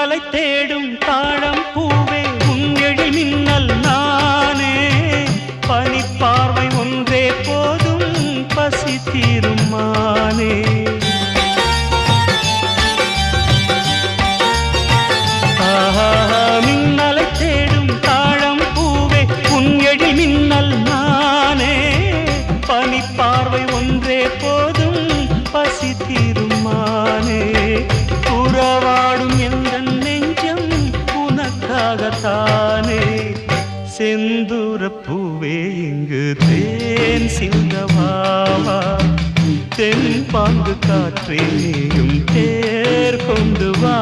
மின்னலை தேடும் தாழம் பூவே உன் எழில் மின்னல் நானே பனிப்பார்வை ஒன்றே போதும் பசி தீரும் மானே மின்னலை தேடும் தாழம் பூவே உன் எழில் மின்னல் நானே பனிப்பார்வை ஒன்றே போதும் பசி தீரும் மானே உறவாடும் எந்த நெஞ்சம் உனக்காகத்தானே செந்தூர பூவே இங்கு தேன் சிந்தவாவா தென் பாங்கு காற்றே நீயும் தேர் கொண்டு வா